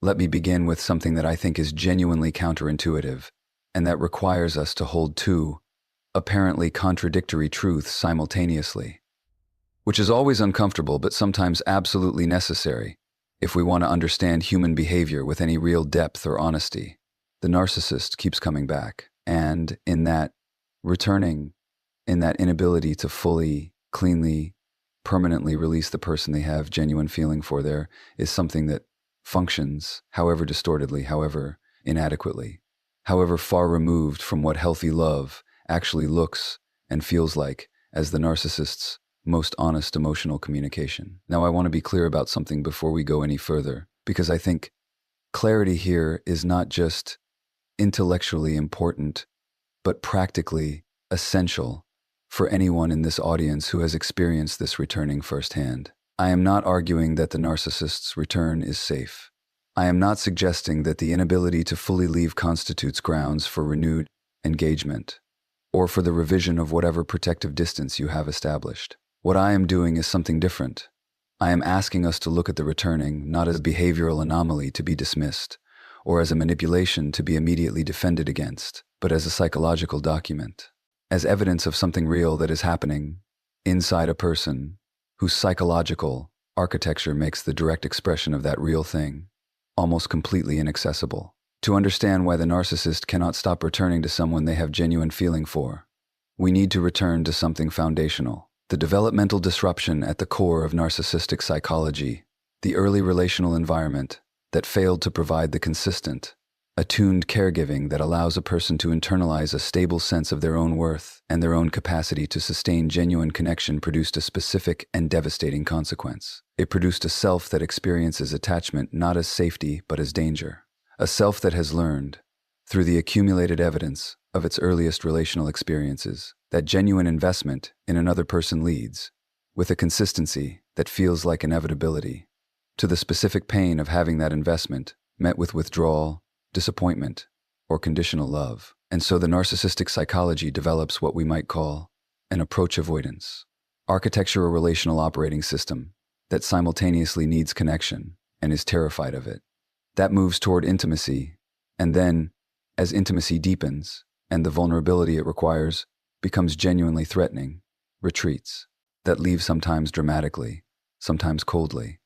Let me begin with something that I think is genuinely counterintuitive, and that requires us to hold two apparently contradictory truths simultaneously, which is always uncomfortable but sometimes absolutely necessary if we want to understand human behavior with any real depth or honesty. The narcissist keeps coming back, and in that returning, in that inability to fully, cleanly, permanently release the person they have genuine feeling for, there is something that functions, however distortedly, however inadequately, however far removed from what healthy love actually looks and feels like as the narcissist's most honest emotional communication. Now, I want to be clear about something before we go any further, because I think clarity here is not just intellectually important, but practically essential for anyone in this audience who has experienced this returning firsthand. I am not arguing that the narcissist's return is safe. I am not suggesting that the inability to fully leave constitutes grounds for renewed engagement, or for the revision of whatever protective distance you have established. What I am doing is something different. I am asking us to look at the returning not as a behavioral anomaly to be dismissed, or as a manipulation to be immediately defended against, but as a psychological document, as evidence of something real that is happening inside a person whose psychological architecture makes the direct expression of that real thing almost completely inaccessible. To understand why the narcissist cannot stop returning to someone they have genuine feeling for, we need to return to something foundational: the developmental disruption at the core of narcissistic psychology, the early relational environment that failed to provide the consistent, attuned caregiving that allows a person to internalize a stable sense of their own worth and their own capacity to sustain genuine connection produced a specific and devastating consequence. It produced a self that experiences attachment not as safety but as danger. A self that has learned, through the accumulated evidence of its earliest relational experiences, that genuine investment in another person leads, with a consistency that feels like inevitability, to the specific pain of having that investment met with withdrawal, disappointment, or conditional love. And so the narcissistic psychology develops what we might call an approach avoidance, architecture a relational operating system that simultaneously needs connection and is terrified of it. That moves toward intimacy, and then, as intimacy deepens and the vulnerability it requires becomes genuinely threatening, retreats. That leaves sometimes dramatically, sometimes coldly,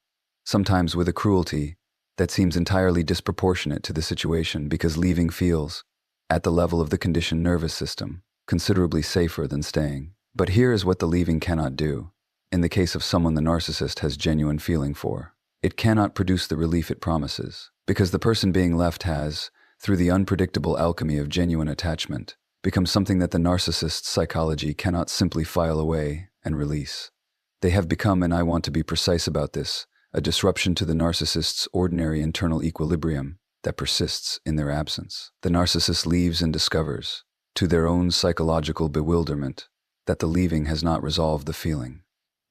sometimes with a cruelty that seems entirely disproportionate to the situation, because leaving feels, at the level of the conditioned nervous system, considerably safer than staying. But here is what the leaving cannot do. In the case of someone the narcissist has genuine feeling for, it cannot produce the relief it promises, because the person being left has, through the unpredictable alchemy of genuine attachment, become something that the narcissist's psychology cannot simply file away and release. They have become, and I want to be precise about this, a disruption to the narcissist's ordinary internal equilibrium that persists in their absence. The narcissist leaves and discovers, to their own psychological bewilderment, that the leaving has not resolved the feeling.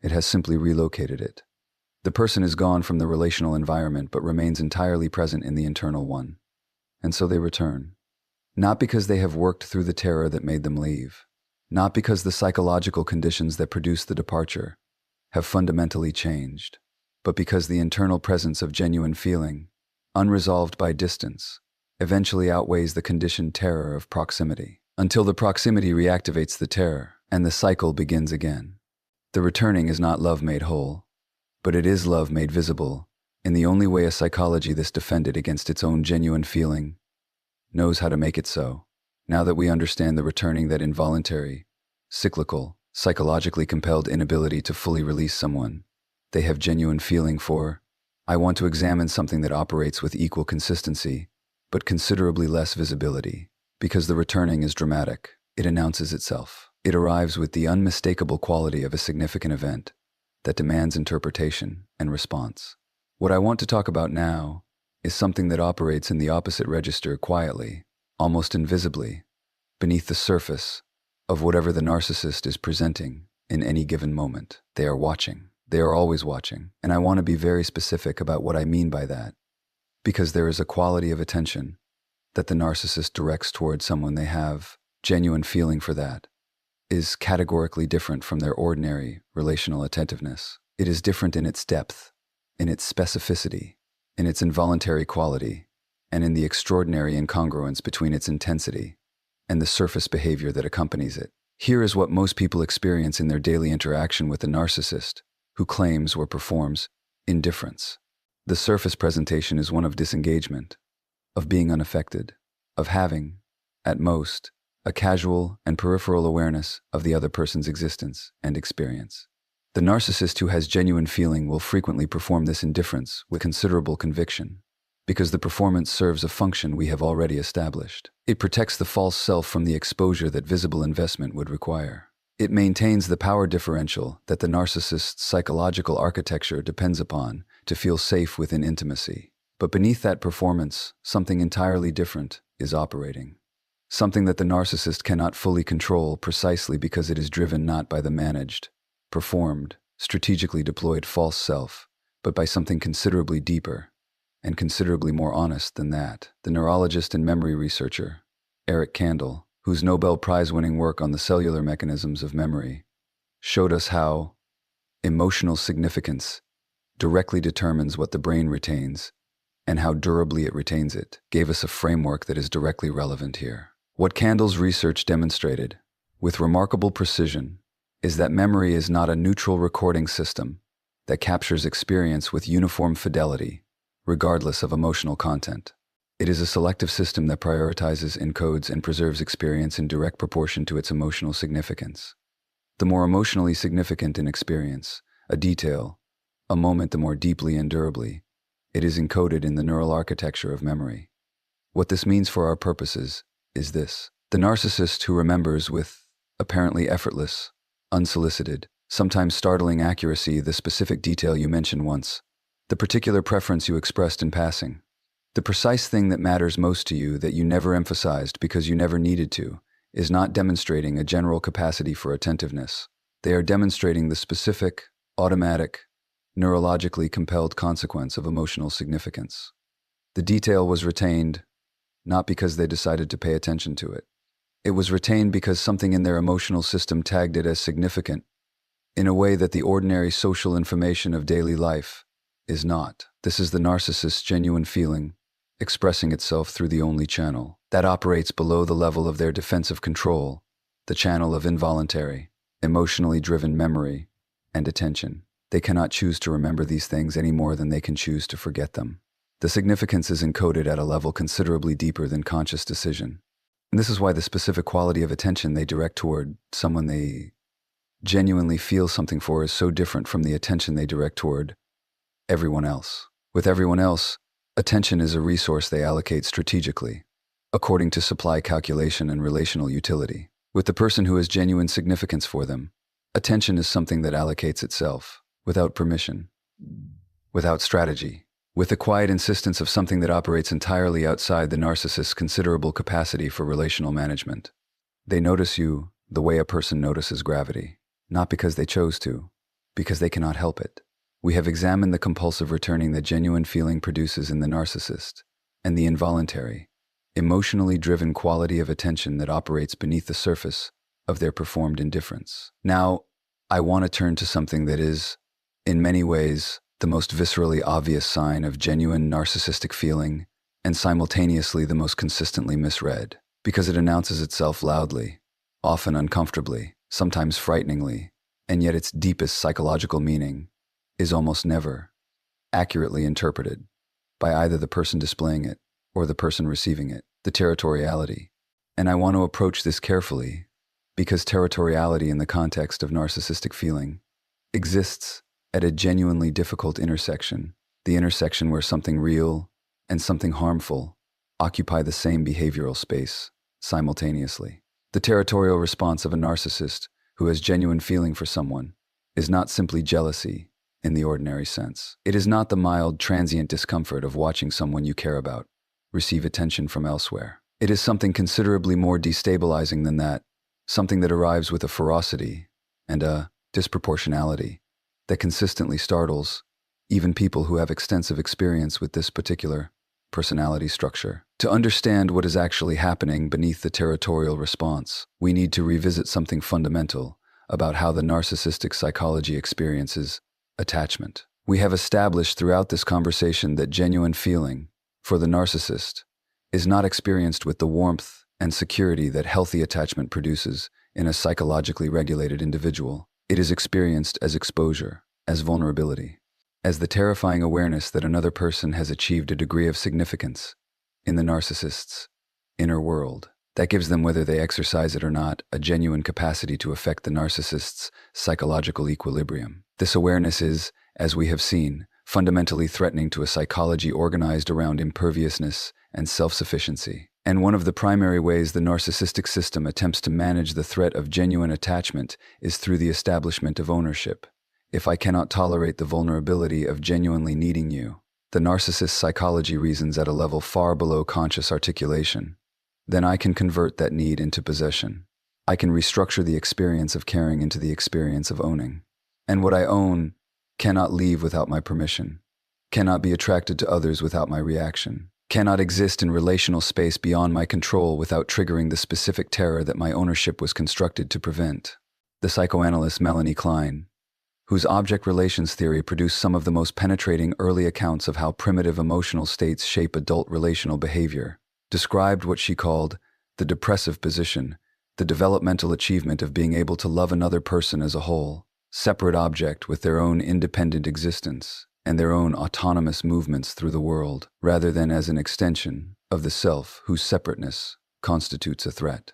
It has simply relocated it. The person is gone from the relational environment but remains entirely present in the internal one. And so they return. Not because they have worked through the terror that made them leave. Not because the psychological conditions that produced the departure have fundamentally changed, but because the internal presence of genuine feeling, unresolved by distance, eventually outweighs the conditioned terror of proximity, until the proximity reactivates the terror and the cycle begins again. The returning is not love made whole, but it is love made visible in the only way a psychology that's defended against its own genuine feeling knows how to make it so. Now that we understand the returning, that involuntary, cyclical, psychologically compelled inability to fully release someone they have genuine feeling for, I want to examine something that operates with equal consistency, but considerably less visibility. Because the returning is dramatic, it announces itself. It arrives with the unmistakable quality of a significant event that demands interpretation and response. What I want to talk about now is something that operates in the opposite register quietly, almost invisibly, beneath the surface of whatever the narcissist is presenting in any given moment. They are watching. They are always watching. And I want to be very specific about what I mean by that, because there is a quality of attention that the narcissist directs towards someone they have genuine feeling for that is categorically different from their ordinary relational attentiveness. It is different in its depth, in its specificity, in its involuntary quality, and in the extraordinary incongruence between its intensity and the surface behavior that accompanies it. Here is what most people experience in their daily interaction with a narcissist who claims or performs indifference. The surface presentation is one of disengagement, of being unaffected, of having, at most, a casual and peripheral awareness of the other person's existence and experience. The narcissist who has genuine feeling will frequently perform this indifference with considerable conviction, because the performance serves a function we have already established. It protects the false self from the exposure that visible investment would require. It maintains the power differential that the narcissist's psychological architecture depends upon to feel safe within intimacy. But beneath that performance, something entirely different is operating. Something that the narcissist cannot fully control precisely because it is driven not by the managed, performed, strategically deployed false self, but by something considerably deeper and considerably more honest than that. The neurologist and memory researcher, Eric Kandel, whose Nobel Prize-winning work on the cellular mechanisms of memory showed us how emotional significance directly determines what the brain retains and how durably it retains it, gave us a framework that is directly relevant here. What Kandel's research demonstrated, with remarkable precision, is that memory is not a neutral recording system that captures experience with uniform fidelity, regardless of emotional content. It is a selective system that prioritizes, encodes, and preserves experience in direct proportion to its emotional significance. The more emotionally significant an experience, a detail, a moment, the more deeply and durably it is encoded in the neural architecture of memory. What this means for our purposes is this: the narcissist who remembers with apparently effortless, unsolicited, sometimes startling accuracy the specific detail you mentioned once, the particular preference you expressed in passing, the precise thing that matters most to you that you never emphasized because you never needed to, is not demonstrating a general capacity for attentiveness. They are demonstrating the specific, automatic, neurologically compelled consequence of emotional significance. The detail was retained not because they decided to pay attention to it. It was retained because something in their emotional system tagged it as significant in a way that the ordinary social information of daily life is not. This is the narcissist's genuine feeling, expressing itself through the only channel that operates below the level of their defensive control, the channel of involuntary, emotionally driven memory and attention. They cannot choose to remember these things any more than they can choose to forget them. The significance is encoded at a level considerably deeper than conscious decision. And this is why the specific quality of attention they direct toward someone they genuinely feel something for is so different from the attention they direct toward everyone else. With everyone else, attention is a resource they allocate strategically, according to supply calculation and relational utility. With the person who has genuine significance for them, attention is something that allocates itself, without permission, without strategy, with the quiet insistence of something that operates entirely outside the narcissist's considerable capacity for relational management. They notice you the way a person notices gravity, not because they chose to, because they cannot help it. We have examined the compulsive returning that genuine feeling produces in the narcissist, and the involuntary, emotionally driven quality of attention that operates beneath the surface of their performed indifference. Now, I want to turn to something that is, in many ways, the most viscerally obvious sign of genuine narcissistic feeling, and simultaneously the most consistently misread, because it announces itself loudly, often uncomfortably, sometimes frighteningly, and yet its deepest psychological meaning is almost never accurately interpreted by either the person displaying it or the person receiving it: the territoriality. And I want to approach this carefully, because territoriality in the context of narcissistic feeling exists at a genuinely difficult intersection, the intersection where something real and something harmful occupy the same behavioral space simultaneously. The territorial response of a narcissist who has genuine feeling for someone is not simply jealousy in the ordinary sense. It is not the mild, transient discomfort of watching someone you care about receive attention from elsewhere. It is something considerably more destabilizing than that, something that arrives with a ferocity and a disproportionality that consistently startles even people who have extensive experience with this particular personality structure. To understand what is actually happening beneath the territorial response, we need to revisit something fundamental about how the narcissistic psychology experiences attachment. We have established throughout this conversation that genuine feeling, for the narcissist, is not experienced with the warmth and security that healthy attachment produces in a psychologically regulated individual. It is experienced as exposure, as vulnerability, as the terrifying awareness that another person has achieved a degree of significance in the narcissist's inner world. That gives them, whether they exercise it or not, a genuine capacity to affect the narcissist's psychological equilibrium. This awareness is, as we have seen, fundamentally threatening to a psychology organized around imperviousness and self-sufficiency. And one of the primary ways the narcissistic system attempts to manage the threat of genuine attachment is through the establishment of ownership. If I cannot tolerate the vulnerability of genuinely needing you, the narcissist's psychology reasons at a level far below conscious articulation, then I can convert that need into possession. I can restructure the experience of caring into the experience of owning. And what I own cannot leave without my permission, cannot be attracted to others without my reaction, cannot exist in relational space beyond my control without triggering the specific terror that my ownership was constructed to prevent. The psychoanalyst Melanie Klein, whose object relations theory produced some of the most penetrating early accounts of how primitive emotional states shape adult relational behavior, described what she called the depressive position, the developmental achievement of being able to love another person as a whole, separate object with their own independent existence and their own autonomous movements through the world, rather than as an extension of the self whose separateness constitutes a threat.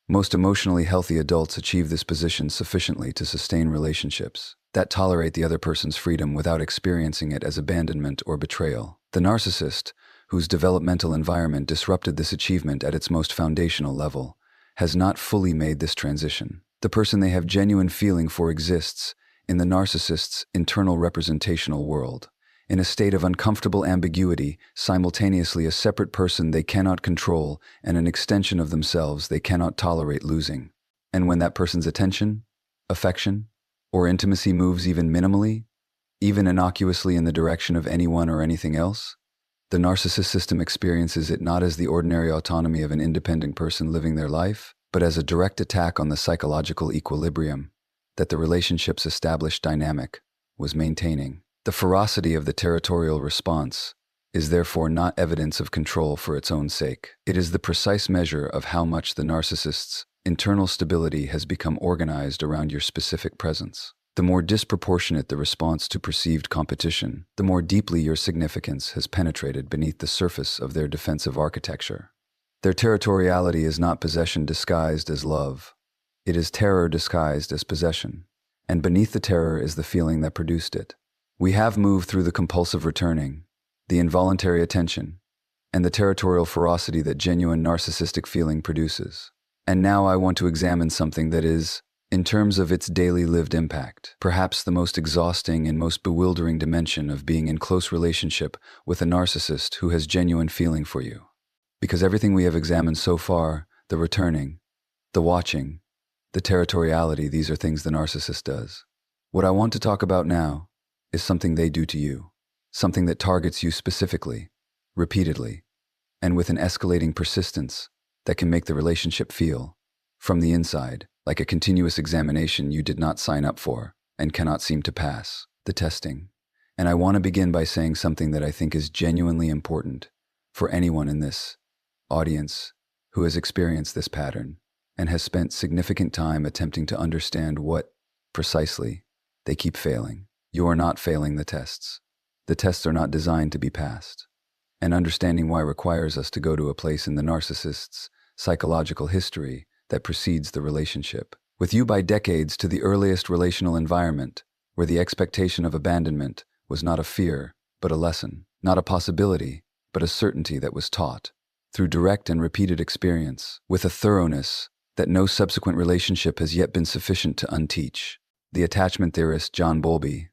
Most emotionally healthy adults achieve this position sufficiently to sustain relationships that tolerate the other person's freedom without experiencing it as abandonment or betrayal. The narcissist, whose developmental environment disrupted this achievement at its most foundational level, has not fully made this transition. The person they have genuine feeling for exists in the narcissist's internal representational world, in a state of uncomfortable ambiguity, simultaneously a separate person they cannot control and an extension of themselves they cannot tolerate losing. And when that person's attention, affection, or intimacy moves even minimally, even innocuously in the direction of anyone or anything else, the narcissist system experiences it not as the ordinary autonomy of an independent person living their life, but as a direct attack on the psychological equilibrium that the relationship's established dynamic was maintaining. The ferocity of the territorial response is therefore not evidence of control for its own sake. It is the precise measure of how much the narcissist's internal stability has become organized around your specific presence. The more disproportionate the response to perceived competition, the more deeply your significance has penetrated beneath the surface of their defensive architecture. Their territoriality is not possession disguised as love. It is terror disguised as possession. And beneath the terror is the feeling that produced it. We have moved through the compulsive returning, the involuntary attention, and the territorial ferocity that genuine narcissistic feeling produces. And now I want to examine something that is, in terms of its daily lived impact, perhaps the most exhausting and most bewildering dimension of being in close relationship with a narcissist who has genuine feeling for you. Because everything we have examined so far, the returning, the watching, the territoriality, these are things the narcissist does. What I want to talk about now is something they do to you, something that targets you specifically, repeatedly, and with an escalating persistence that can make the relationship feel, from the inside, like a continuous examination you did not sign up for and cannot seem to pass, the testing. And I want to begin by saying something that I think is genuinely important for anyone in this audience who has experienced this pattern and has spent significant time attempting to understand what, precisely, they keep failing. You are not failing the tests. The tests are not designed to be passed. And understanding why requires us to go to a place in the narcissist's psychological history that precedes the relationship, with you by decades to the earliest relational environment, where the expectation of abandonment was not a fear, but a lesson, not a possibility, but a certainty that was taught, through direct and repeated experience, with a thoroughness that no subsequent relationship has yet been sufficient to unteach. The attachment theorist John Bowlby,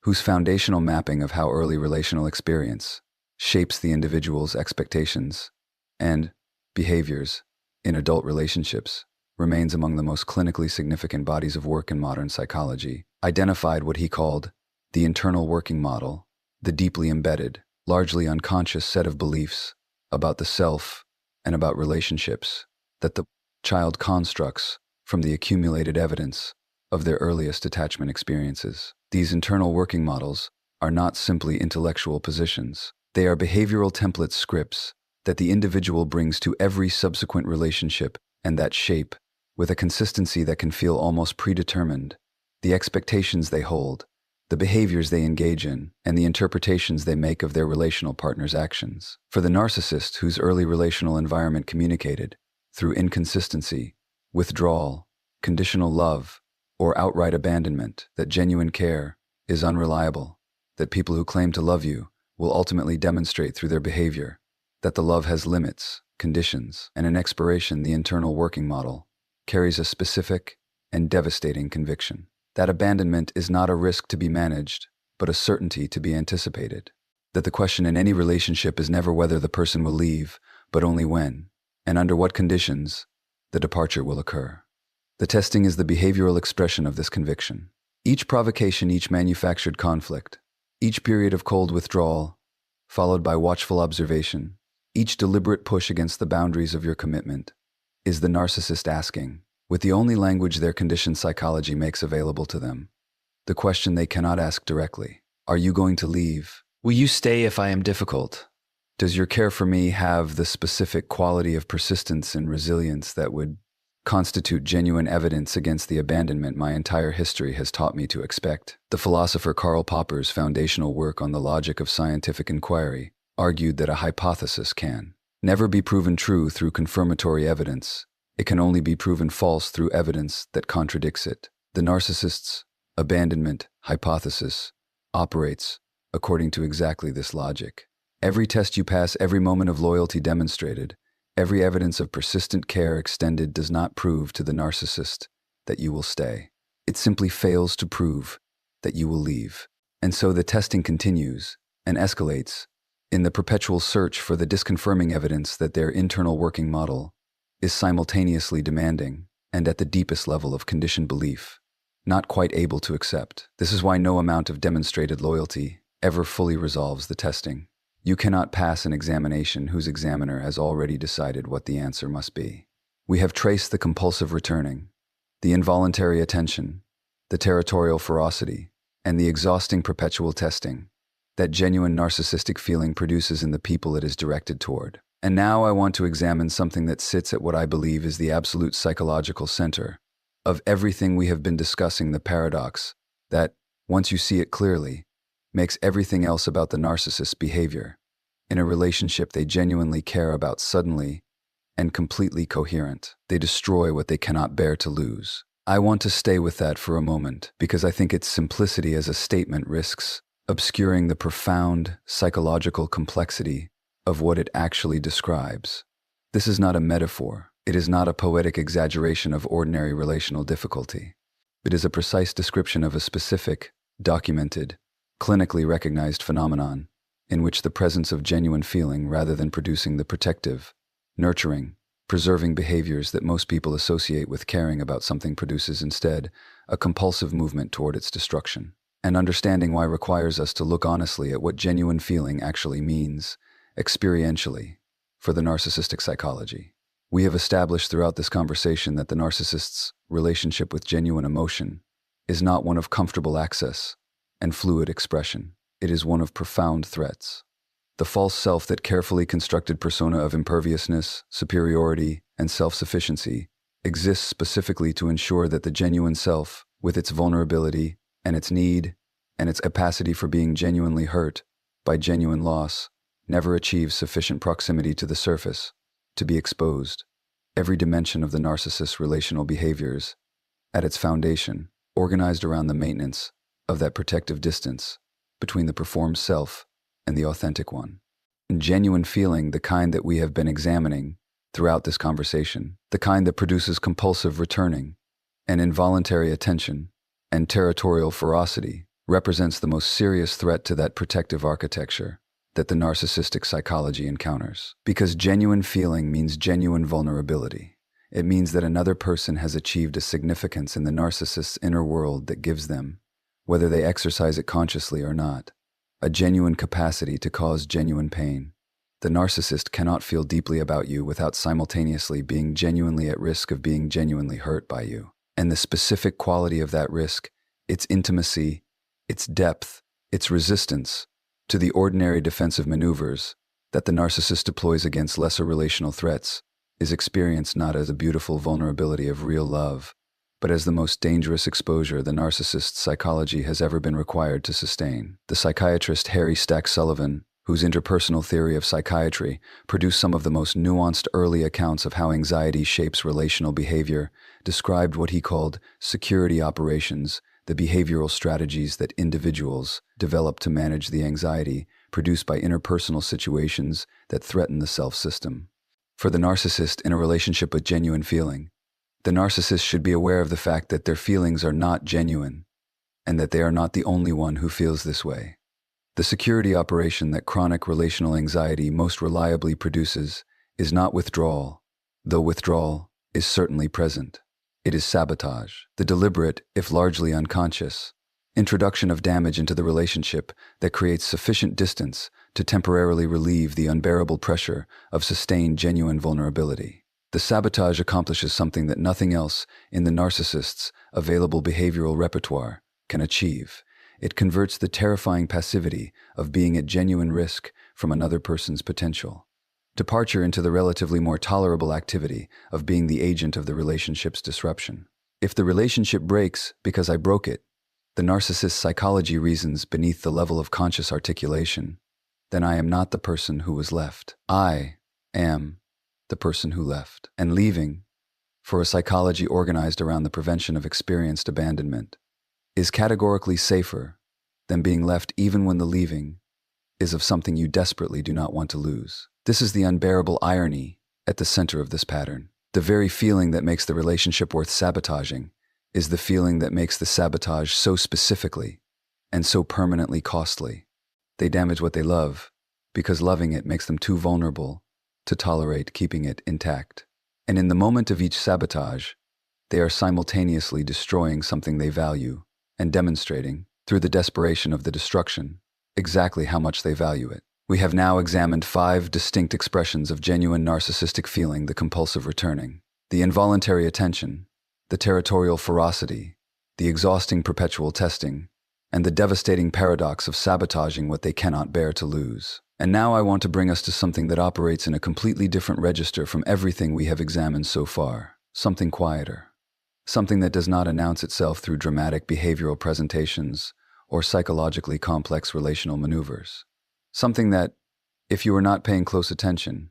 whose foundational mapping of how early relational experience shapes the individual's expectations and behaviors in adult relationships, remains among the most clinically significant bodies of work in modern psychology, identified what he called the internal working model, the deeply embedded, largely unconscious set of beliefs about the self and about relationships that the child constructs from the accumulated evidence of their earliest attachment experiences. These internal working models are not simply intellectual positions. They are behavioral template scripts that the individual brings to every subsequent relationship and that shape, with a consistency that can feel almost predetermined, the expectations they hold, the behaviors they engage in, and the interpretations they make of their relational partner's actions. For the narcissist whose early relational environment communicated, through inconsistency, withdrawal, conditional love, or outright abandonment, that genuine care is unreliable, that people who claim to love you will ultimately demonstrate through their behavior that the love has limits, conditions, and an expiration, the internal working model carries a specific and devastating conviction. That abandonment is not a risk to be managed, but a certainty to be anticipated. That the question in any relationship is never whether the person will leave, but only when, and under what conditions, the departure will occur. The testing is the behavioral expression of this conviction. Each provocation, each manufactured conflict, each period of cold withdrawal, followed by watchful observation, each deliberate push against the boundaries of your commitment, is the narcissist asking, with the only language their conditioned psychology makes available to them, the question they cannot ask directly. Are you going to leave? Will you stay if I am difficult? Does your care for me have the specific quality of persistence and resilience that would constitute genuine evidence against the abandonment my entire history has taught me to expect? The philosopher Karl Popper's foundational work on the logic of scientific inquiry argued that a hypothesis can never be proven true through confirmatory evidence. It can only be proven false through evidence that contradicts it. The narcissist's abandonment hypothesis operates according to exactly this logic. Every test you pass, every moment of loyalty demonstrated, every evidence of persistent care extended does not prove to the narcissist that you will stay. It simply fails to prove that you will leave. And so the testing continues and escalates in the perpetual search for the disconfirming evidence that their internal working model is simultaneously demanding and at the deepest level of conditioned belief, not quite able to accept. This is why no amount of demonstrated loyalty ever fully resolves the testing. You cannot pass an examination whose examiner has already decided what the answer must be. We have traced the compulsive returning, the involuntary attention, the territorial ferocity, and the exhausting perpetual testing that genuine narcissistic feeling produces in the people it is directed toward. And now I want to examine something that sits at what I believe is the absolute psychological center of everything we have been discussing, the paradox that, once you see it clearly, makes everything else about the narcissist's behavior in a relationship they genuinely care about suddenly and completely coherent. They destroy what they cannot bear to lose. I want to stay with that for a moment because I think its simplicity as a statement risks obscuring the profound psychological complexity of what it actually describes. This is not a metaphor. It is not a poetic exaggeration of ordinary relational difficulty. It is a precise description of a specific, documented, clinically recognized phenomenon in which the presence of genuine feeling, rather than producing the protective, nurturing, preserving behaviors that most people associate with caring about something, produces instead a compulsive movement toward its destruction. And understanding why requires us to look honestly at what genuine feeling actually means, experientially, for the narcissistic psychology. We have established throughout this conversation that the narcissist's relationship with genuine emotion is not one of comfortable access and fluid expression. It is one of profound threats. The false self, that carefully constructed persona of imperviousness, superiority, and self-sufficiency, exists specifically to ensure that the genuine self, with its vulnerability and its need and its capacity for being genuinely hurt by genuine loss, never achieves sufficient proximity to the surface to be exposed. Every dimension of the narcissist's relational behaviors, at its foundation, organized around the maintenance of that protective distance between the performed self and the authentic one. And genuine feeling, the kind that we have been examining throughout this conversation, the kind that produces compulsive returning and involuntary attention and territorial ferocity, represents the most serious threat to that protective architecture that the narcissistic psychology encounters. Because genuine feeling means genuine vulnerability. It means that another person has achieved a significance in the narcissist's inner world that gives them, whether they exercise it consciously or not, a genuine capacity to cause genuine pain. The narcissist cannot feel deeply about you without simultaneously being genuinely at risk of being genuinely hurt by you. And the specific quality of that risk, its intimacy, its depth, Its resistance to the ordinary defensive maneuvers that the narcissist deploys against lesser relational threats is experienced not as a beautiful vulnerability of real love, but as the most dangerous exposure the narcissist's psychology has ever been required to sustain. The psychiatrist Harry Stack Sullivan, whose interpersonal theory of psychiatry produced some of the most nuanced early accounts of how anxiety shapes relational behavior, described what he called security operations, the behavioral strategies that individuals develop to manage the anxiety produced by interpersonal situations that threaten the self-system. For the narcissist in a relationship with genuine feeling, the narcissist should be aware of the fact that their feelings are not genuine and that they are not the only one who feels this way. The security operation that chronic relational anxiety most reliably produces is not withdrawal, though withdrawal is certainly present. It is sabotage, the deliberate, if largely unconscious, introduction of damage into the relationship that creates sufficient distance to temporarily relieve the unbearable pressure of sustained genuine vulnerability. The sabotage accomplishes something that nothing else in the narcissist's available behavioral repertoire can achieve. It converts the terrifying passivity of being at genuine risk from another person's potential departure into the relatively more tolerable activity of being the agent of the relationship's disruption. If the relationship breaks because I broke it, the narcissist's psychology reasons beneath the level of conscious articulation, then I am not the person who was left. I am the person who left. And leaving, for a psychology organized around the prevention of experienced abandonment, is categorically safer than being left even when the leaving is of something you desperately do not want to lose. This is the unbearable irony at the center of this pattern. The very feeling that makes the relationship worth sabotaging is the feeling that makes the sabotage so specifically and so permanently costly. They damage what they love because loving it makes them too vulnerable to tolerate keeping it intact. And in the moment of each sabotage, they are simultaneously destroying something they value and demonstrating, through the desperation of the destruction, exactly how much they value it. We have now examined 5 distinct expressions of genuine narcissistic feeling: the compulsive returning, the involuntary attention, the territorial ferocity, the exhausting perpetual testing, and the devastating paradox of sabotaging what they cannot bear to lose. And now I want to bring us to something that operates in a completely different register from everything we have examined so far, something quieter, something that does not announce itself through dramatic behavioral presentations or psychologically complex relational maneuvers. Something that, if you were not paying close attention,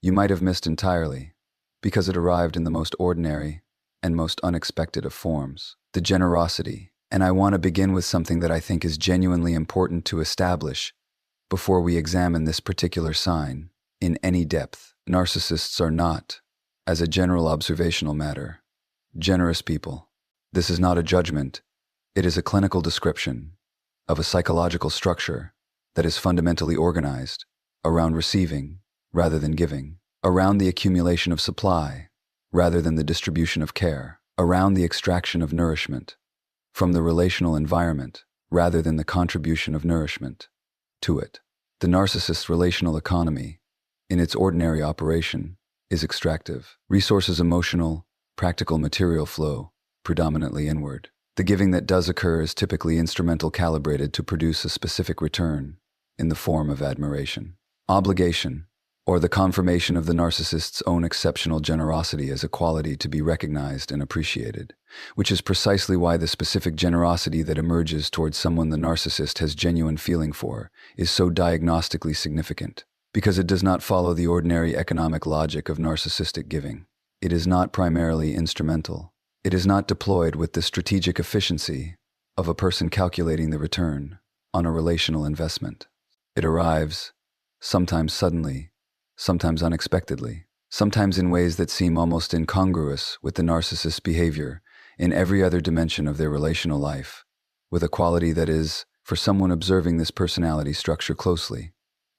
you might have missed entirely, because it arrived in the most ordinary and most unexpected of forms: the generosity. And I want to begin with something that I think is genuinely important to establish before we examine this particular sign in any depth. Narcissists are not, as a general observational matter, generous people. This is not a judgment. It is a clinical description of a psychological structure that is fundamentally organized around receiving rather than giving, around the accumulation of supply rather than the distribution of care, around the extraction of nourishment from the relational environment rather than the contribution of nourishment to it. The narcissist's relational economy, in its ordinary operation, is extractive. Resources emotional, practical material flow, predominantly inward. The giving that does occur is typically instrumental, calibrated to produce a specific return in the form of admiration. Obligation, or the confirmation of the narcissist's own exceptional generosity as a quality to be recognized and appreciated, which is precisely why the specific generosity that emerges towards someone the narcissist has genuine feeling for is so diagnostically significant, because it does not follow the ordinary economic logic of narcissistic giving. It is not primarily instrumental. It is not deployed with the strategic efficiency of a person calculating the return on a relational investment. It arrives, sometimes suddenly, sometimes unexpectedly, sometimes in ways that seem almost incongruous with the narcissist's behavior in every other dimension of their relational life, with a quality that is, for someone observing this personality structure closely,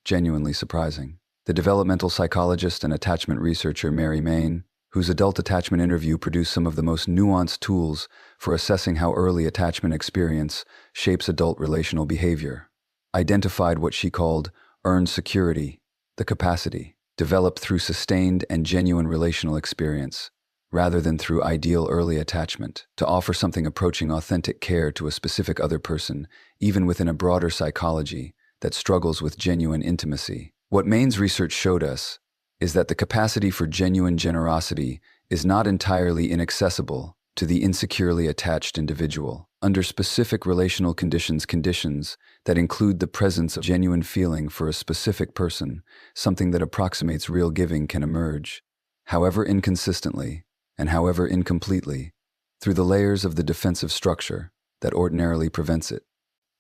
genuinely surprising. The developmental psychologist and attachment researcher Mary Main, whose adult attachment interview produced some of the most nuanced tools for assessing how early attachment experience shapes adult relational behavior, identified what she called earned security, the capacity, developed through sustained and genuine relational experience, rather than through ideal early attachment, to offer something approaching authentic care to a specific other person, even within a broader psychology that struggles with genuine intimacy. What Maine's research showed us is that the capacity for genuine generosity is not entirely inaccessible to the insecurely attached individual. Under specific relational conditions that include the presence of genuine feeling for a specific person, something that approximates real giving can emerge, however inconsistently and however incompletely, through the layers of the defensive structure that ordinarily prevents it.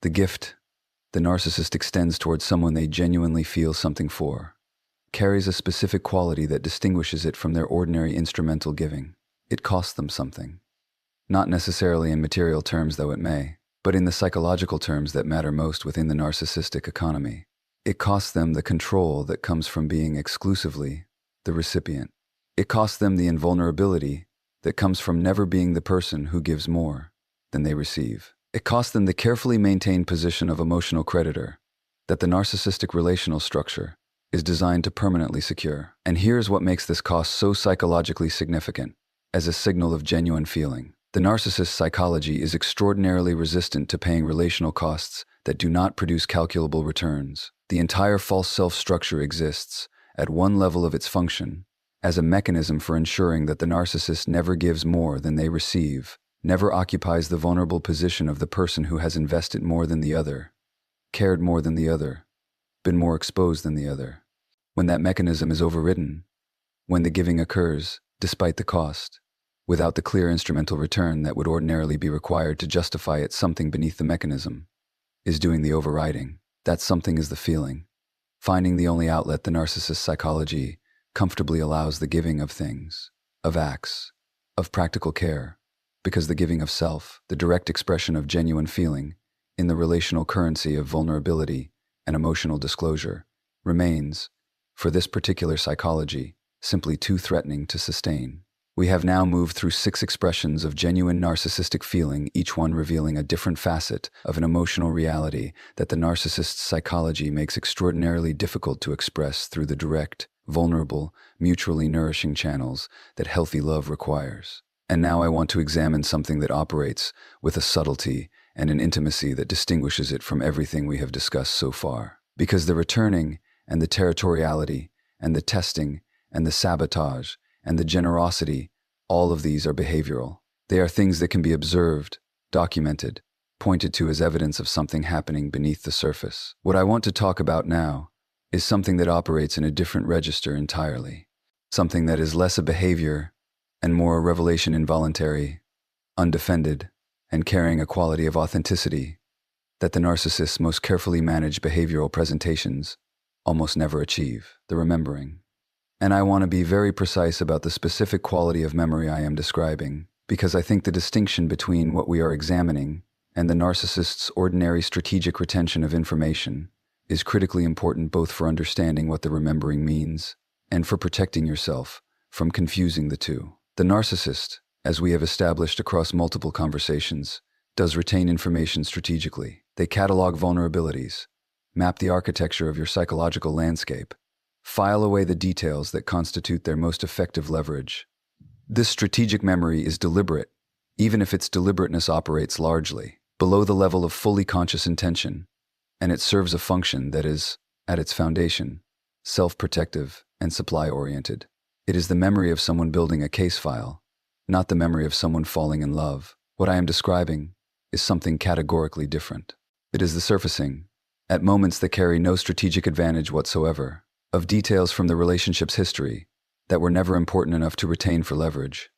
The gift the narcissist extends towards someone they genuinely feel something for carries a specific quality that distinguishes it from their ordinary instrumental giving. It costs them something. Not necessarily in material terms, though it may, but in the psychological terms that matter most within the narcissistic economy. It costs them the control that comes from being exclusively the recipient. It costs them the invulnerability that comes from never being the person who gives more than they receive. It costs them the carefully maintained position of emotional creditor that the narcissistic relational structure is designed to permanently secure. And here's what makes this cost so psychologically significant. As a signal of genuine feeling, the narcissist's psychology is extraordinarily resistant to paying relational costs that do not produce calculable returns. The entire false self structure exists, at one level of its function, as a mechanism for ensuring that the narcissist never gives more than they receive, never occupies the vulnerable position of the person who has invested more than the other, cared more than the other, been more exposed than the other. When that mechanism is overridden, when the giving occurs, despite the cost, without the clear instrumental return that would ordinarily be required to justify it, something beneath the mechanism is doing the overriding. That something is the feeling. Finding the only outlet the narcissist's psychology comfortably allows the giving of things, of acts, of practical care, because the giving of self, the direct expression of genuine feeling, in the relational currency of vulnerability and emotional disclosure, remains, for this particular psychology, simply too threatening to sustain. We have now moved through 6 expressions of genuine narcissistic feeling, each one revealing a different facet of an emotional reality that the narcissist's psychology makes extraordinarily difficult to express through the direct, vulnerable, mutually nourishing channels that healthy love requires. And now I want to examine something that operates with a subtlety and an intimacy that distinguishes it from everything we have discussed so far. Because the returning and the territoriality and the testing and the sabotage and the generosity, all of these are behavioral. They are things that can be observed, documented, pointed to as evidence of something happening beneath the surface. What I want to talk about now is something that operates in a different register entirely. Something that is less a behavior and more a revelation, involuntary, undefended, and carrying a quality of authenticity that the narcissist's most carefully managed behavioral presentations almost never achieve: the remembering. And I want to be very precise about the specific quality of memory I am describing, because I think the distinction between what we are examining and the narcissist's ordinary strategic retention of information is critically important, both for understanding what the remembering means and for protecting yourself from confusing the two. The narcissist, as we have established across multiple conversations, does retain information strategically. They catalog vulnerabilities, map the architecture of your psychological landscape, file away the details that constitute their most effective leverage. This strategic memory is deliberate, even if its deliberateness operates largely below the level of fully conscious intention, and it serves a function that is, at its foundation, self-protective and supply-oriented. It is the memory of someone building a case file, not the memory of someone falling in love. What I am describing is something categorically different. It is the surfacing, at moments that carry no strategic advantage whatsoever, of details from the relationship's history that were never important enough to retain for leverage,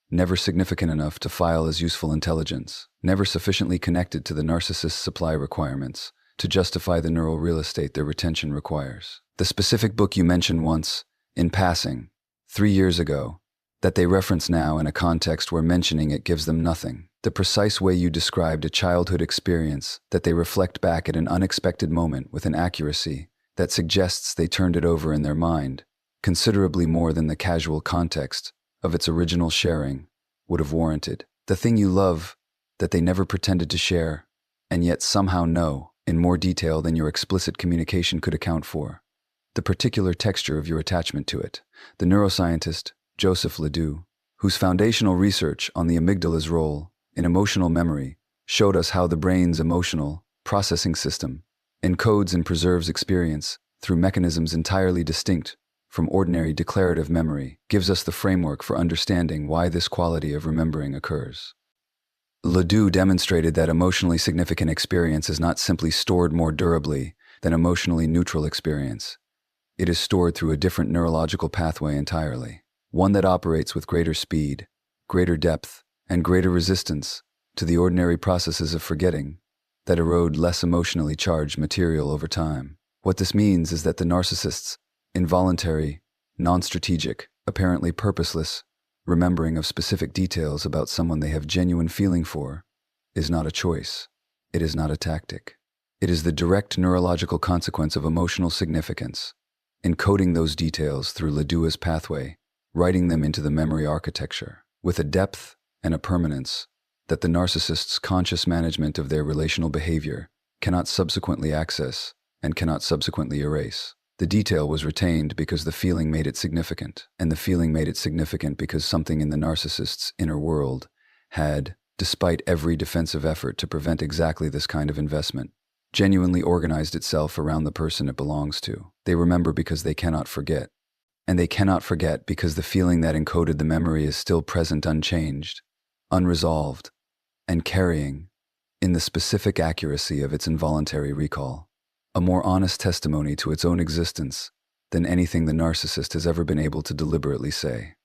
never significant enough to file as useful intelligence, never sufficiently connected to the narcissist's supply requirements to justify the neural real estate their retention requires. The specific book you mentioned once, in passing, 3 years ago, that they reference now in a context where mentioning it gives them nothing. The precise way you described a childhood experience that they reflect back at an unexpected moment with an accuracy that suggests they turned it over in their mind, considerably more than the casual context of its original sharing would have warranted. The thing you love that they never pretended to share, and yet somehow know in more detail than your explicit communication could account for. The particular texture of your attachment to it. The neuroscientist Joseph Ledoux, whose foundational research on the amygdala's role in emotional memory showed us how the brain's emotional processing system encodes and preserves experience through mechanisms entirely distinct from ordinary declarative memory, gives us the framework for understanding why this quality of remembering occurs. Ledoux demonstrated that emotionally significant experience is not simply stored more durably than emotionally neutral experience. It is stored through a different neurological pathway entirely, one that operates with greater speed, greater depth, and greater resistance to the ordinary processes of forgetting that erode less emotionally charged material over time. What this means is that the narcissist's involuntary, non-strategic, apparently purposeless remembering of specific details about someone they have genuine feeling for is not a choice. It is not a tactic. It is the direct neurological consequence of emotional significance, encoding those details through Ledoux's pathway, writing them into the memory architecture, with a depth and a permanence that the narcissist's conscious management of their relational behavior cannot subsequently access and cannot subsequently erase. The detail was retained because the feeling made it significant, and the feeling made it significant because something in the narcissist's inner world had, despite every defensive effort to prevent exactly this kind of investment, genuinely organized itself around the person it belongs to. They remember because they cannot forget, and they cannot forget because the feeling that encoded the memory is still present unchanged, unresolved, and carrying, in the specific accuracy of its involuntary recall, a more honest testimony to its own existence than anything the narcissist has ever been able to deliberately say.